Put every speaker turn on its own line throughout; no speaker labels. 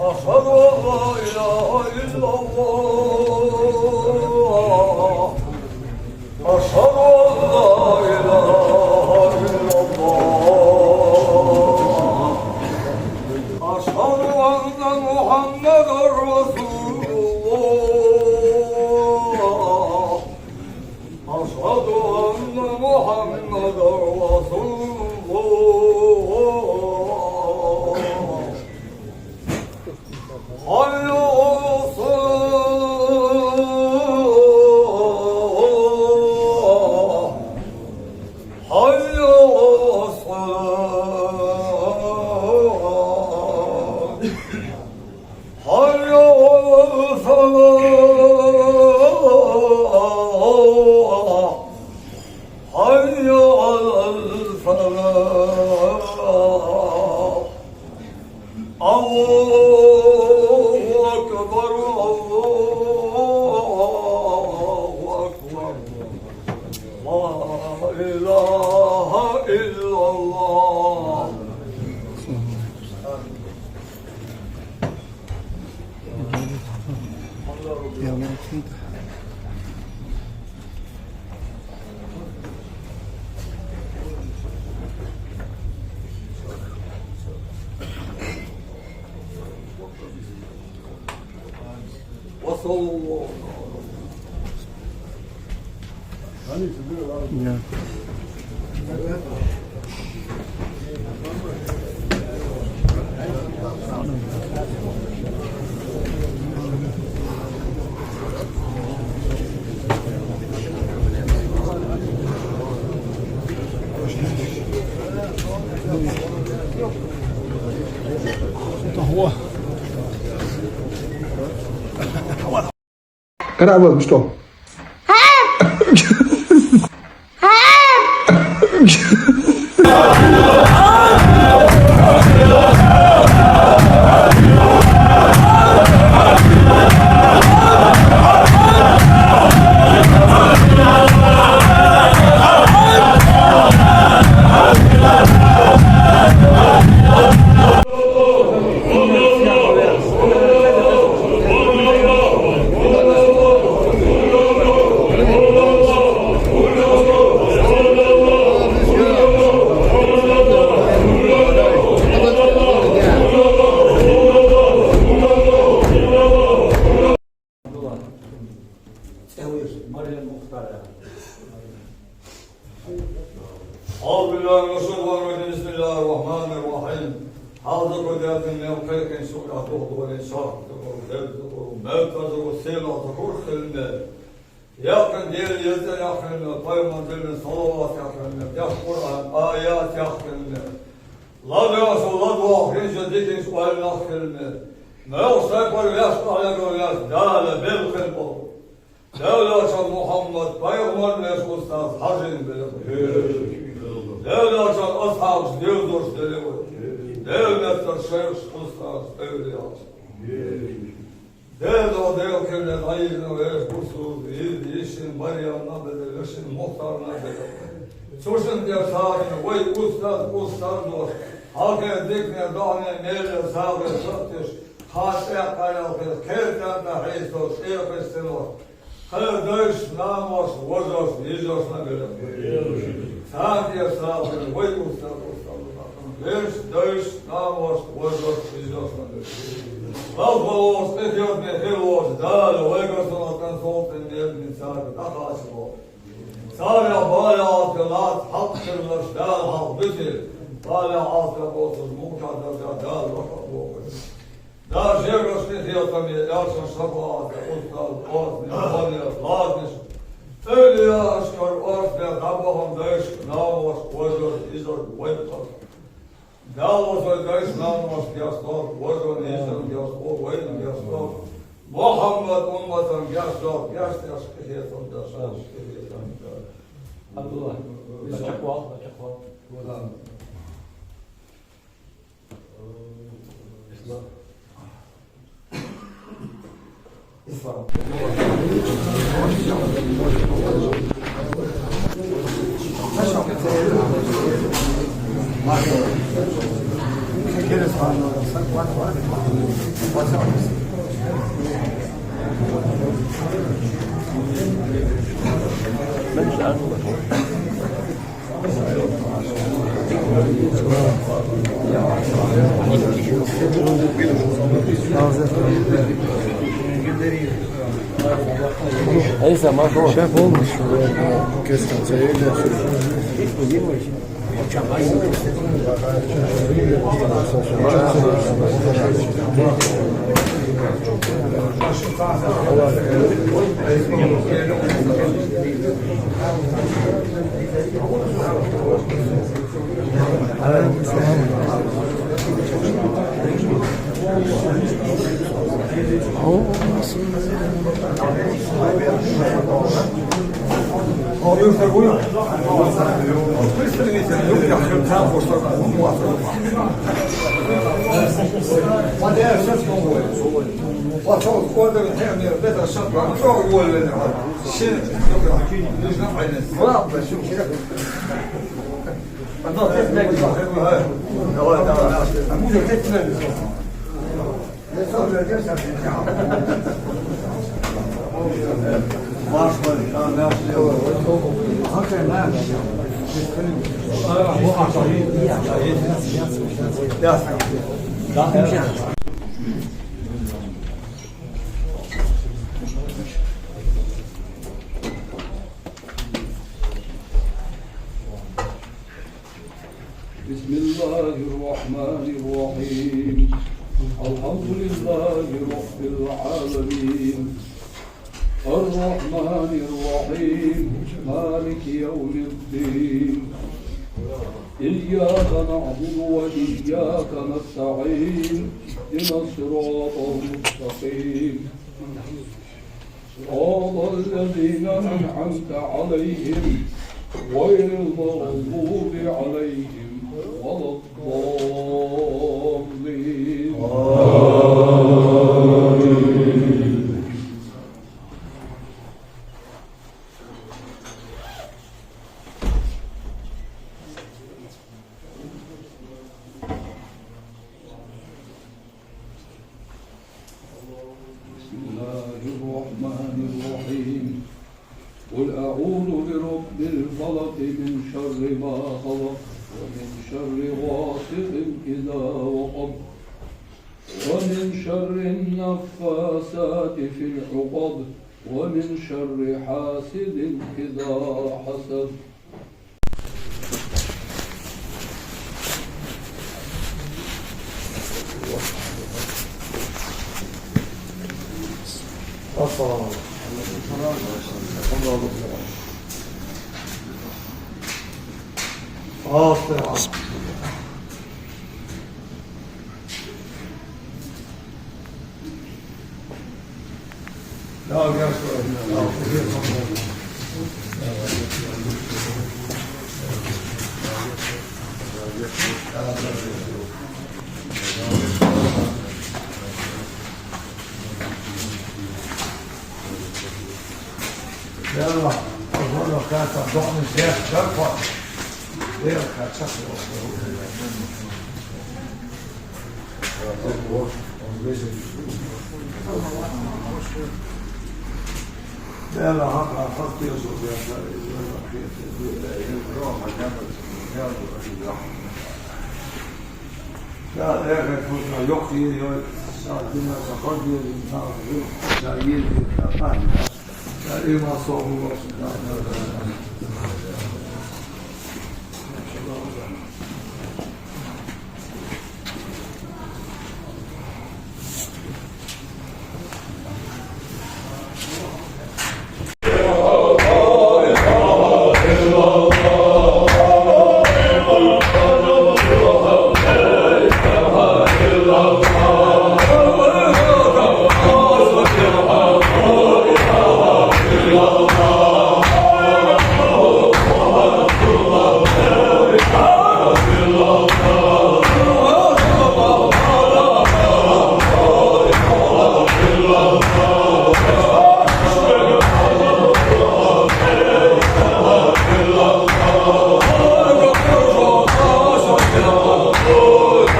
أشهد أن لا إله إلا الله أشهد أن لا إله إلا الله أشهد أن محمدا رسول الله أشهد أن محمدا رسول الله حي على الصلاة حي على الصلاة حي على الفلاح حي على الفلاح الله أكبر الله أكبر لا إله إلا الله وصلى الله
Kenapa Gusto? أعوذ بالله من الشيطان الرجيم بسم الله الرحمن الرحيم حاضر ذات موقعك سورة تغضر الإنسان تغضر الزبد تغضر الموت تغضر السيلة تغضر خلمة يقن دير يزل يقن قيمة دل صلوات يقن يقرأ آيات يقن لا بيعصوا لا دعا خريج ديكين سؤال يقن ما يستقبل ويسمع يقول يسدال بالخلق دولة محمد پیغمبر نش استاد حجین بلد دولة أصحاب ديودوس دلوي دولة الشيخ استاد أولياء دولة ديو كنا عايزنا ويش بوسو يشين مريم نبض يشين مختار نبض سوشن ديو سارين وي استاد نور halka dikne dane nere save sottish hasya kayalkes kertan da Hristos evkestinor Hördeus namos vozos nizos na göre Sadiya save vay ustad Deus namos vozos nizos na göre Valvalos netiot ne hilos dal vegason konsulten nevnin save takasmo Sare bala atlat hakkırlar dal hal bitir Bala atlabotos munkadar dal vakabos Dar žegos netijotam je jačan šablata, ustav, osni, bonija, hladniš. Öljaškar, osnija, nabohom dejšk, namos, ozor, izor, vojpar. Dalozoj dejšk, namos, gjastor, ozor, izor, gjastor, vojn, gjastor. Muhammed, ummatan, gjastor, gjastjaš, kjetom, gjastor, kjetom.
Abdullah, çakval.
Buradan. İslam.
Neyse ama doğru.
Şef olmuş. Kestan sayıyla
Alıyorsa buyurun. Yok yakın tam boşlar. Hadi ya şef oldu. Vatandaş orada bir temel bedel şartlar çok oluyor. Şimdi yok ya. Lütfen aynen. Valla şu şey. Ben de tekrar devam. Bu da tekrar. Ne söyleyeceğim sen? Marş var. Ne yapıyor? Hakikaten ne yapıyor? Bu aşağıya
بسم الله الرحمن الرحيم الحمد لله رب العالمين الرحمن الرحيم مالك يوم الدين إياك نعبد وإياك نستعين اهدنا الصراط المستقيم صراط الذين أنعمت عليهم غير المغضوب عليهم ولا الضالين بسم الله الرحمن الرحيم قل أعوذ برب الفلق من شر ما خلق ومن شر غاسق إذا وقب ومن شر النفاثات في العقد ومن شر حاسد إذا حسد
Assalamu alaikum. Yalla, voilà, quand on donne une bière, chaque fois. Bière, chaque fois. Yalla, حط يوسف يا أخي كنا يقي ساعتنا تقضي شايين ما صوم الله سبحانه وتعالى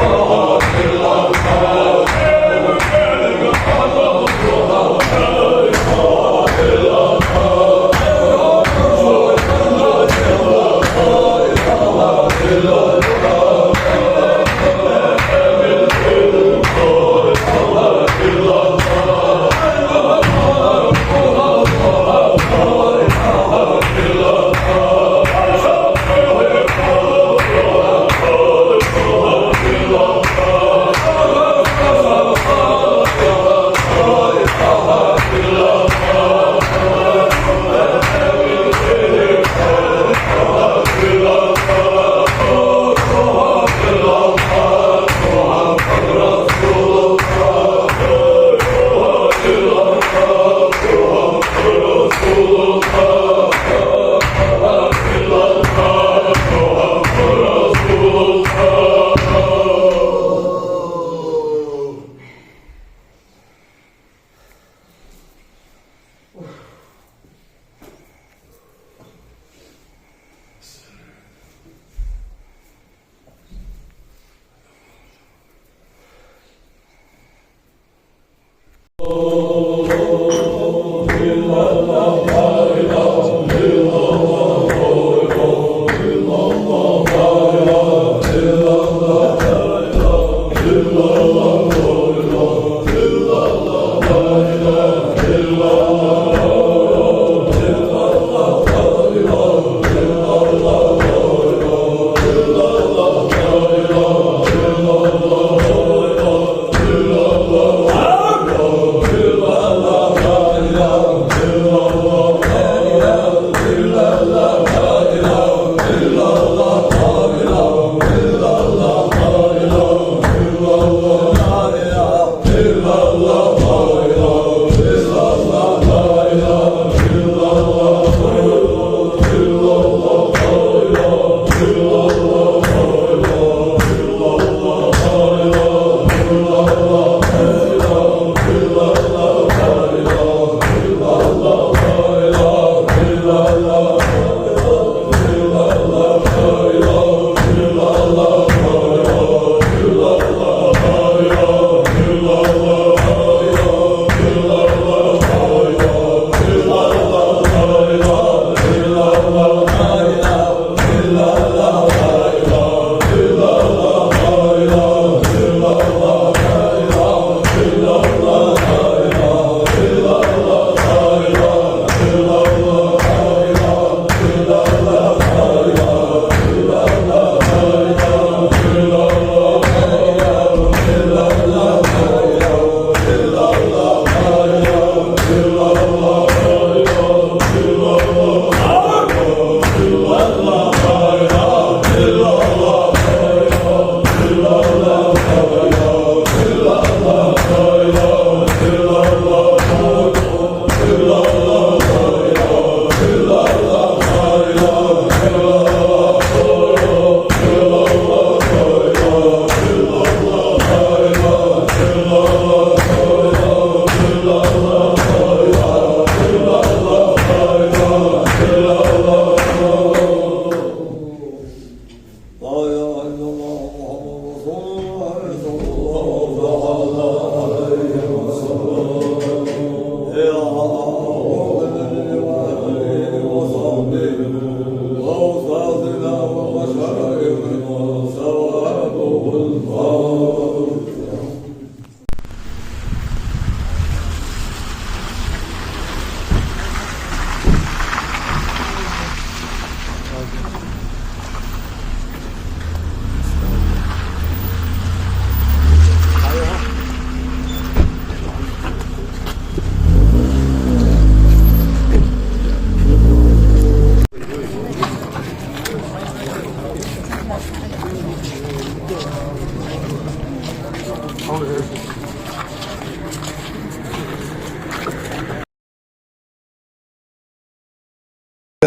Oh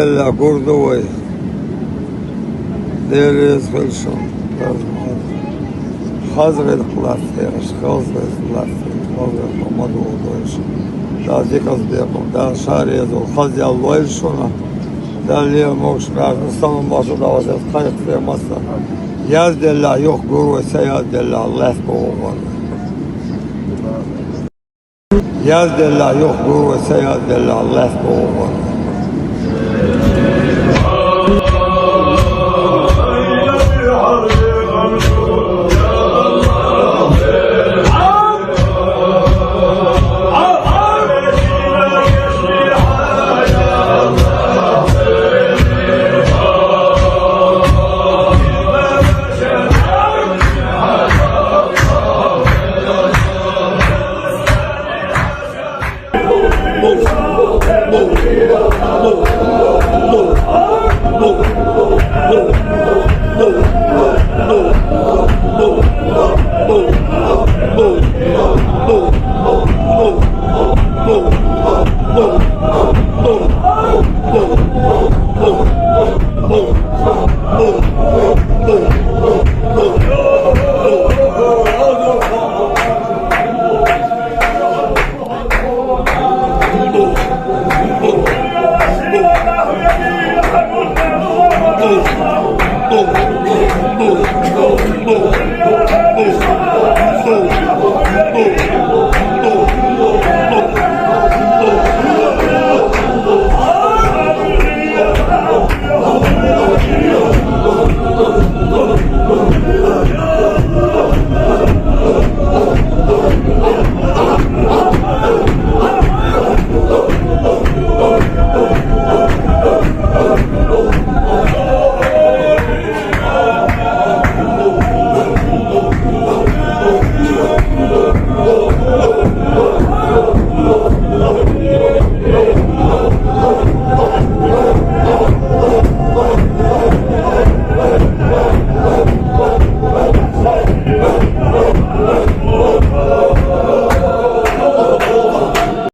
La Cordova. There is Wilson. Hazret Plastias, Hazret Plastias, Hazret Mamadu Odois. Da Zikas Bekom, da Sharezo, Hazia Wilsona, da Leo Moksmer, Stanım başı da vaziyet kayıt vermezse. Yaz della yok guru ise yaz della Allah kovan. Yaz della yok guru ise yaz della Allah kovan.